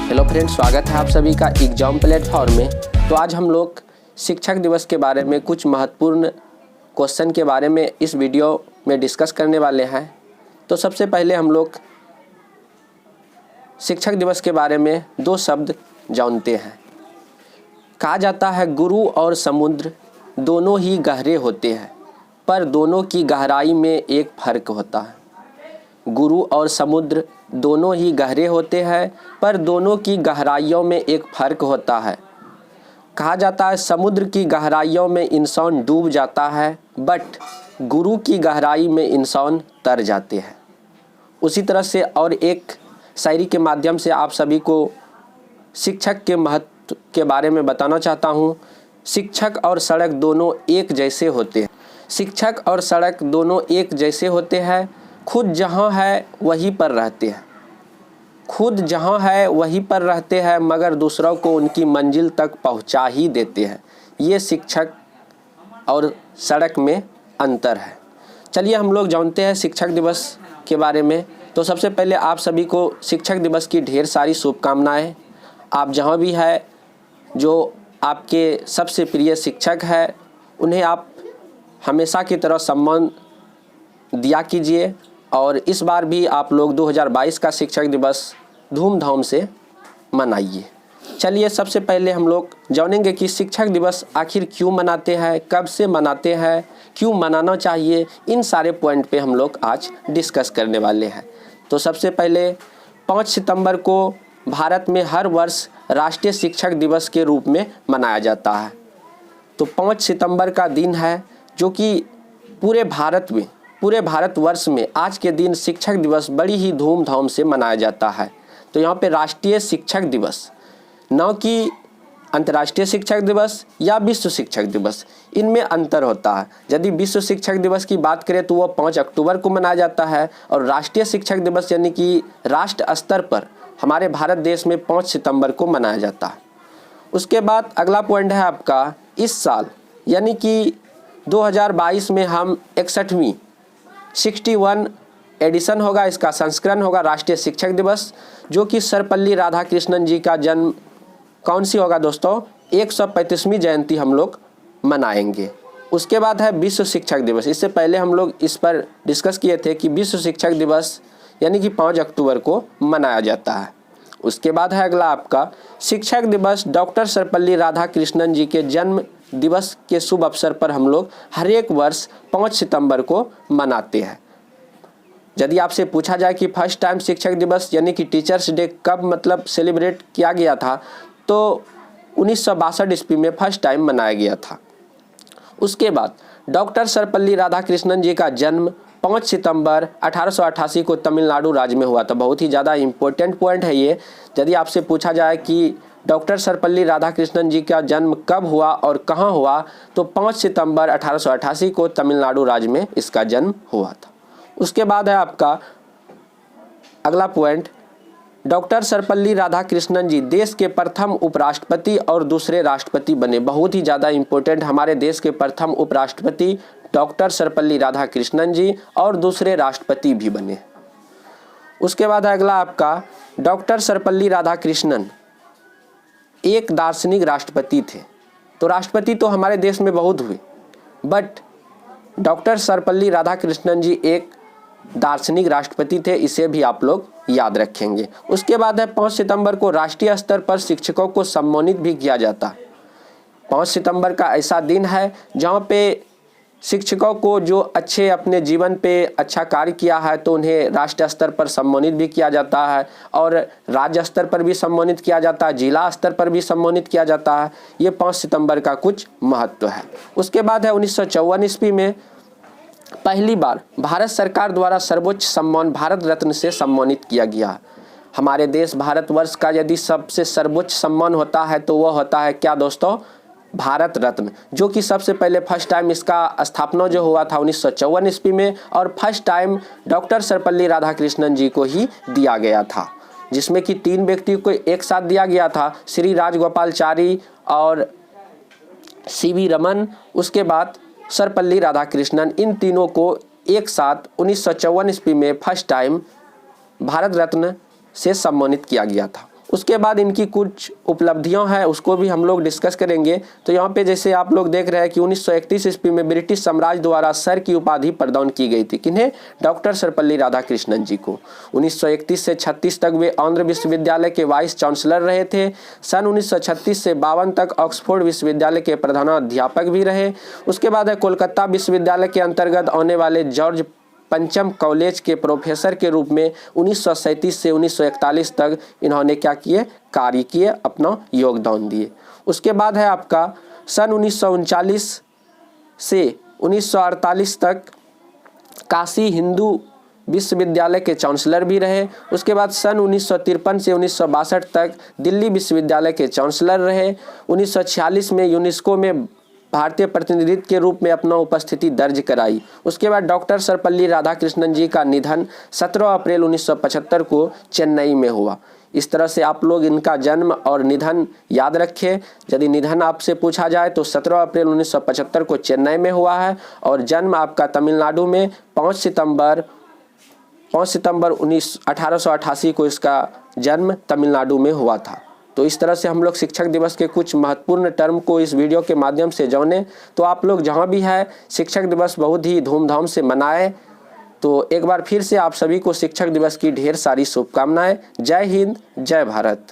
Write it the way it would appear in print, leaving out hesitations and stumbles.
Hello friends, स्वागत है आप सभी का एग्जाम प्लेटफॉर्म में। तो आज हम लोग शिक्षक दिवस के बारे में कुछ महत्वपूर्ण क्वेश्चन के बारे में इस वीडियो में डिस्कस करने वाले हैं। तो सबसे पहले हम लोग शिक्षक दिवस के बारे में दो शब्द जानते हैं। कहा जाता है गुरु और समुद्र दोनों ही गहरे होते हैं, पर दोनों की गहराई में एक फ़र्क होता है। गुरु और समुद्र दोनों ही गहरे होते हैं, पर दोनों की गहराइयों में एक फ़र्क होता है। कहा जाता है समुद्र की गहराइयों में इंसान डूब जाता है, बट गुरु की गहराई में इंसान तर जाते हैं। उसी तरह से और एक शायरी के माध्यम से आप सभी को शिक्षक के महत्व के बारे में बताना चाहता हूँ। शिक्षक और सड़क दोनों एक जैसे होते हैं। शिक्षक और सड़क दोनों एक जैसे होते हैं। खुद जहाँ है वहीं पर रहते हैं। खुद जहाँ है वहीं पर रहते हैं, मगर दूसरों को उनकी मंजिल तक पहुँचा ही देते हैं। ये शिक्षक और सड़क में अंतर है। चलिए हम लोग जानते हैं शिक्षक दिवस के बारे में। तो सबसे पहले आप सभी को शिक्षक दिवस की ढेर सारी शुभकामनाएं। आप जहाँ भी है, जो आपके सबसे प्रिय शिक्षक है, उन्हें आप हमेशा की तरह सम्मान दिया कीजिए। और इस बार भी आप लोग 2022 का शिक्षक दिवस धूमधाम से मनाइए। चलिए सबसे पहले हम लोग जानेंगे कि शिक्षक दिवस आखिर क्यों मनाते हैं, कब से मनाते हैं, क्यों मनाना चाहिए। इन सारे पॉइंट पे हम लोग आज डिस्कस करने वाले हैं। तो सबसे पहले 5 सितंबर को भारत में हर वर्ष राष्ट्रीय शिक्षक दिवस के रूप में मनाया जाता है। तो 5 सितंबर का दिन है जो कि पूरे भारतवर्ष में आज के दिन शिक्षक दिवस बड़ी ही धूमधाम से मनाया जाता है। तो यहाँ पे राष्ट्रीय शिक्षक दिवस, न कि अंतर्राष्ट्रीय शिक्षक दिवस या विश्व शिक्षक दिवस, इनमें अंतर होता है। यदि विश्व शिक्षक दिवस की बात करें तो वह 5 अक्टूबर को मनाया जाता है, और राष्ट्रीय शिक्षक दिवस यानी कि राष्ट्र स्तर पर हमारे भारत देश में 5 सितंबर को मनाया जाता है। उसके बाद अगला पॉइंट है आपका, इस साल यानी कि 2022 में हम 61 एडिशन होगा, इसका संस्करण होगा राष्ट्रीय शिक्षक दिवस, जो कि सर्वपल्ली राधाकृष्णन जी का जन्म कौन सी होगा दोस्तों, 135वीं जयंती हम लोग मनाएंगे। उसके बाद है विश्व शिक्षक दिवस। इससे पहले हम लोग इस पर डिस्कस किए थे कि विश्व शिक्षक दिवस यानी कि 5 अक्टूबर को मनाया जाता है। उसके बाद है अगला आपका शिक्षक दिवस। डॉक्टर सर्वपल्ली राधाकृष्णन जी के जन्म दिवस के शुभ अवसर पर हम लोग हर एक वर्ष 5 सितंबर को मनाते हैं। यदि आपसे पूछा जाए कि फर्स्ट टाइम शिक्षक दिवस यानी कि टीचर्स डे कब सेलिब्रेट किया गया था, तो 1962 ईस्वी में फर्स्ट टाइम मनाया गया था। उसके बाद डॉक्टर सर्वपल्ली राधाकृष्णन जी का जन्म 5 सितंबर 1888 को तमिलनाडु राज्य में हुआ था। बहुत ही ज़्यादा इम्पोर्टेंट पॉइंट है ये। यदि आपसे पूछा जाए कि डॉक्टर सर्वपल्ली राधाकृष्णन जी का जन्म कब हुआ और कहाँ हुआ, तो 5 सितंबर 1888 को तमिलनाडु राज्य में इसका जन्म हुआ था। उसके बाद है आपका अगला पॉइंट, डॉक्टर सर्वपल्ली राधाकृष्णन जी देश के प्रथम उपराष्ट्रपति और दूसरे राष्ट्रपति बने। बहुत ही ज़्यादा इम्पोर्टेंट, हमारे देश के प्रथम उपराष्ट्रपति डॉक्टर सर्वपल्ली राधाकृष्णन जी और दूसरे राष्ट्रपति भी बने। उसके बाद अगला आपका डॉक्टर सर्वपल्ली राधाकृष्णन एक दार्शनिक राष्ट्रपति थे। तो राष्ट्रपति तो हमारे देश में बहुत हुए, बट डॉक्टर सर्वपल्ली राधाकृष्णन जी एक दार्शनिक राष्ट्रपति थे। इसे भी आप लोग याद रखेंगे। उसके बाद है 5 सितंबर को राष्ट्रीय स्तर पर शिक्षकों को सम्मानित भी किया जाता है। 5 सितंबर का ऐसा दिन है जहाँ पे शिक्षकों को जो अच्छे अपने जीवन पे अच्छा कार्य किया है, तो उन्हें राष्ट्रीय स्तर पर सम्मानित भी किया जाता है, और राज्य स्तर पर भी सम्मानित किया जाता है, जिला स्तर पर भी सम्मानित किया जाता है। ये 5 सितंबर का कुछ महत्व है। उसके बाद है 1954 ईस्वी में पहली बार भारत सरकार द्वारा सर्वोच्च सम्मान भारत रत्न से सम्मानित किया गया। हमारे देश भारतवर्ष का यदि सबसे सर्वोच्च सम्मान होता है तो वह होता है क्या दोस्तों, भारत रत्न, जो कि सबसे पहले फर्स्ट टाइम इसका स्थापना जो हुआ था 1954 ईस्वी में, और first time doctor Sarvepalli Radhakrishnan ji को ही दिया गया था, जिसमें कि 3 व्यक्ति को एक साथ दिया गया था, श्री राजगोपालचारी और सीवी रमन। उसके बाद सर्वपल्ली राधाकृष्णन, इन तीनों को एक साथ 1954 ईस्वी में फर्स्ट टाइम भारत रत्न से सम्मानित किया गया था। उसके बाद इनकी कुछ उपलब्धियां हैं उसको भी हम लोग डिस्कस करेंगे। तो यहाँ पे जैसे आप लोग देख रहे हैं कि 1931 ईस्वी में ब्रिटिश साम्राज्य द्वारा सर की उपाधि प्रदान की गई थी। किन्हें? डॉक्टर सर्वपल्ली राधाकृष्णन जी को। 1931 से 36 तक वे आंध्र विश्वविद्यालय के वाइस चांसलर रहे थे। सन 1936 से 52 तक ऑक्सफोर्ड विश्वविद्यालय के प्रधानाध्यापक भी रहे। उसके बाद है कोलकाता विश्वविद्यालय के अंतर्गत आने वाले जॉर्ज पंचम कॉलेज के प्रोफेसर के रूप में 1937 से 1941 तक इन्होंने क्या किए? कार्य किए, अपना योगदान दिए। उसके बाद है आपका सन 1939 से 1948 तक काशी हिंदू विश्वविद्यालय के चांसलर भी रहे। उसके बाद सन 1953 से 1962 तक दिल्ली विश्वविद्यालय के चांसलर रहे। 1946 में यूनेस्को में भारतीय प्रतिनिधित्व के रूप में अपना उपस्थिति दर्ज कराई। उसके बाद डॉक्टर सर्वपल्ली राधाकृष्णन जी का निधन 17 अप्रैल 1975 को चेन्नई में हुआ। इस तरह से आप लोग इनका जन्म और निधन याद रखें। यदि निधन आपसे पूछा जाए तो 17 अप्रैल 1975 को चेन्नई में हुआ है और जन्म आपका तमिलनाडु में 5 सितंबर 1888 को इसका जन्म तमिलनाडु में हुआ था। तो इस तरह से हम लोग शिक्षक दिवस के कुछ महत्वपूर्ण टर्म को इस वीडियो के माध्यम से जाने। तो आप लोग जहां भी है शिक्षक दिवस बहुत ही धूमधाम से मनाएं। तो एक बार फिर से आप सभी को शिक्षक दिवस की ढेर सारी शुभकामनाएं। जय हिंद, जय भारत।